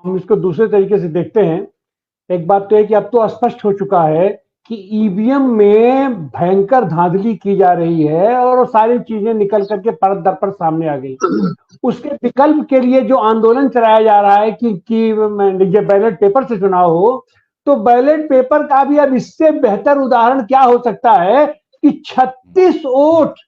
हम इसको दूसरे तरीके से देखते हैं। एक बात तो है कि अब तो स्पष्ट हो चुका है कि ईवीएम में भयंकर धांधली की जा रही है और वो सारी चीजें निकल करके परत दर पर सामने आ गई। उसके विकल्प के लिए जो आंदोलन चलाया जा रहा है कि ये बैलेट पेपर से चुनाव हो, तो बैलेट पेपर का भी अब इससे बेहतर उदाहरण क्या हो सकता है कि 36 वोट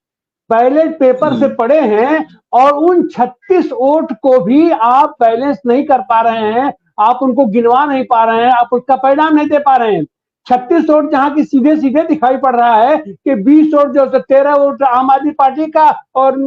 बैलेट पेपर से पड़े हैं और उन 36 वोट को भी आप बैलेंस नहीं कर पा रहे हैं, आप उनको गिनवा नहीं पा रहे हैं, आप उसका परिणाम नहीं दे पा रहे हैं। 36 वोट जहां की सीधे सीधे दिखाई पड़ रहा है कि 20 वोट जो 13 वोट आम आदमी पार्टी का और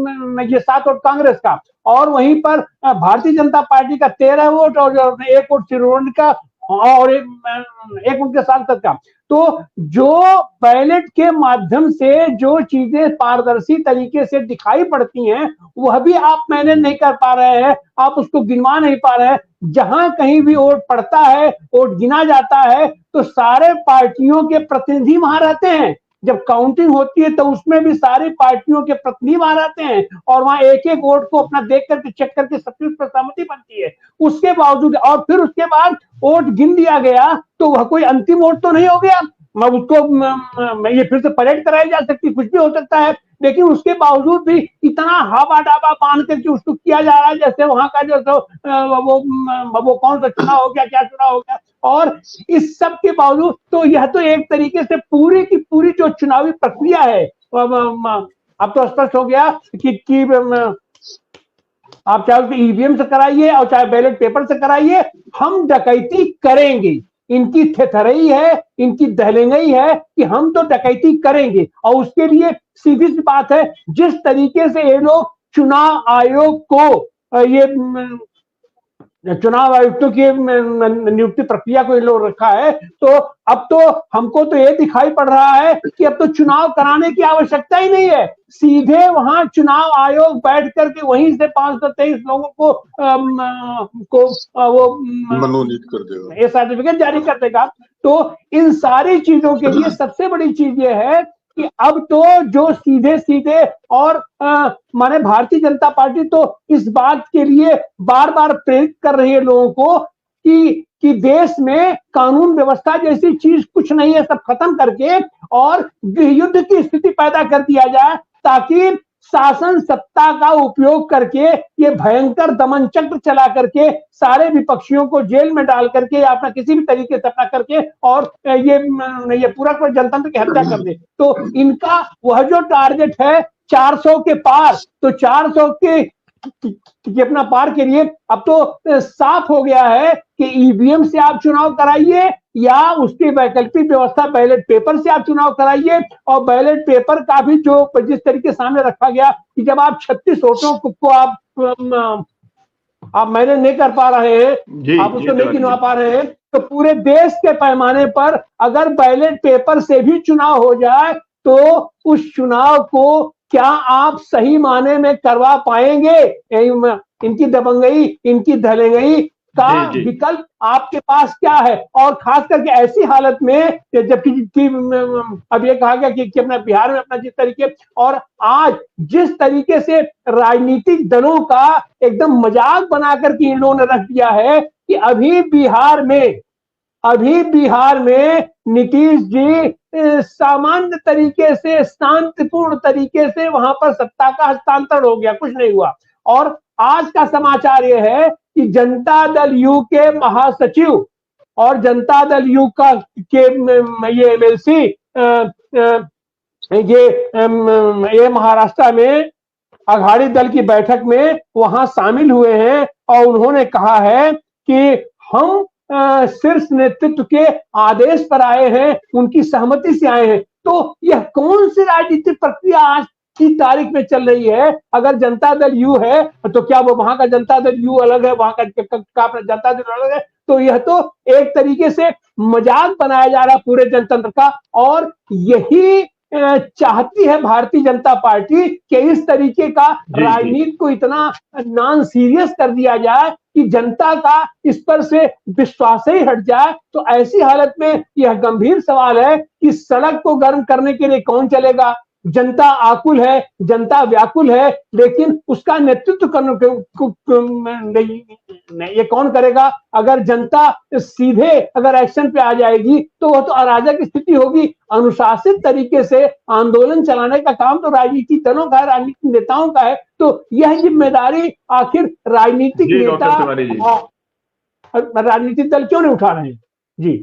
ये 7 वोट कांग्रेस का, और वहीं पर भारतीय जनता पार्टी का 13 वोट और जो 1 वोट शिरोमणि का और एक उनके सांसद का। तो जो बैलेट के माध्यम से जो चीजें पारदर्शी तरीके से दिखाई पड़ती हैं, वह भी आप मैनेज नहीं कर पा रहे हैं, आप उसको गिनवा नहीं पा रहे हैं। जहां कहीं भी वोट पड़ता है, वोट गिना जाता है, तो सारे पार्टियों के प्रतिनिधि वहां रहते हैं। जब काउंटिंग होती है तो उसमें भी सारी पार्टियों के प्रतिनिधि वहां रहते हैं और वहां एक एक वोट को अपना देख करके चेक करके सबकी उस पर सहमति बनती है। उसके बावजूद और फिर उसके बाद वोट गिन दिया गया तो वह कोई अंतिम वोट तो नहीं हो गया, मैं उसको ये फिर से परेड कराई जा सकती, कुछ भी हो सकता है, लेकिन उसके बावजूद भी इतना हावा डाबा बांध करके उसको किया जा रहा है जैसे वहां का जो वो कौन सा चुनाव हो गया, क्या चुनाव हो गया। और इस सब के बावजूद तो यह तो एक तरीके से पूरी की पूरी जो चुनावी प्रक्रिया है अब तो स्पष्ट हो गया कि आप चाहे उसको ईवीएम से कराइए और चाहे बैलेट पेपर से कराइए, हम डकैती करेंगे। इनकी थेथरई है, इनकी दहलेंगई है कि हम तो डकैती करेंगे। और उसके लिए सीधी सी बात है, जिस तरीके से ये लोग चुनाव आयोग को ये चुनाव आयुक्तों की नियुक्ति प्रक्रिया को इन लोग रखा है, तो अब तो हमको तो ये दिखाई पड़ रहा है कि अब तो चुनाव कराने की आवश्यकता ही नहीं है। सीधे वहां चुनाव आयोग बैठ करके वहीं से 523 लोगों को वो मनोनीत कर देगा, ये सर्टिफिकेट जारी कर देगा। तो इन सारी चीजों के लिए सबसे बड़ी चीज ये है कि अब तो जो सीधे सीधे और माने भारतीय जनता पार्टी तो इस बात के लिए बार बार प्रेरित कर रही है लोगों को कि देश में कानून व्यवस्था जैसी चीज कुछ नहीं है, सब खत्म करके और गृह युद्ध की स्थिति पैदा कर दिया जाए, ताकि शासन सत्ता का उपयोग करके ये भयंकर दमन चक्र चला करके सारे विपक्षियों को जेल में डाल करके या अपना किसी भी तरीके से अपना करके और ये पूरा जनतंत्र की हत्या कर दे। तो इनका वह जो टारगेट है 400 के पार, तो 400 के अपना पार के लिए अब तो साफ हो गया है कि ईवीएम से आप चुनाव कराइए या उसकी वैकल्पिक व्यवस्था बैलेट पेपर से आप चुनाव कराइए। और बैलेट पेपर का भी जो जिस तरीके सामने रखा गया कि जब आप 36 वोटों को आप मैनेज नहीं कर पा रहे हैं, आप उसको नहीं गिनवा पा रहे हैं, तो पूरे देश के पैमाने पर अगर बैलेट पेपर से भी चुनाव हो जाए तो उस चुनाव को क्या आप सही माने में करवा पाएंगे? इनकी दबंगई, इनकी धलेंगई का विकल्प आपके पास क्या है? और खास करके ऐसी हालत में जबकि अब ये कहा गया कि अपना बिहार में अपना जिस तरीके और आज जिस तरीके से राजनीतिक दलों का एकदम मजाक बनाकर के इन लोगों ने रख दिया है कि अभी बिहार में नीतीश जी सामान्य तरीके से शांतिपूर्ण तरीके से वहां पर सत्ता का हस्तांतरण हो गया, कुछ नहीं हुआ। और आज का समाचार यह है कि जनता दल यू के महासचिव और जनता दल यू का के ये एमएलसी ये महाराष्ट्र में अघाड़ी दल की बैठक में वहां शामिल हुए हैं और उन्होंने कहा है कि हम शीर्ष नेतृत्व के आदेश पर आए हैं, उनकी सहमति से आए हैं। तो यह कौन सी राजनीतिक प्रक्रिया आज की तारीख में चल रही है? अगर जनता दल यू है तो क्या वो वहां का जनता दल यू अलग है, वहां का जनता दल अलग है? तो यह तो एक तरीके से मजाक बनाया जा रहा है पूरे जनतंत्र का। और यही चाहती है भारतीय जनता पार्टी कि इस तरीके का राजनीति को इतना नॉन सीरियस कर दिया जाए कि जनता का इस पर से विश्वास ही हट जाए। तो ऐसी हालत में यह गंभीर सवाल है कि सड़क को गर्म करने के लिए कौन चलेगा? जनता आकुल है, जनता व्याकुल है, लेकिन उसका नेतृत्व नहीं, ये कौन करेगा? अगर जनता सीधे अगर एक्शन पे आ जाएगी तो वह तो अराजक स्थिति होगी। अनुशासित तरीके से आंदोलन चलाने का काम तो राजनीतिक दलों का है, राजनीतिक नेताओं का है। तो यह जिम्मेदारी आखिर राजनीतिक नेता, राजनीतिक दल क्यों नहीं उठा रहे हैं? जी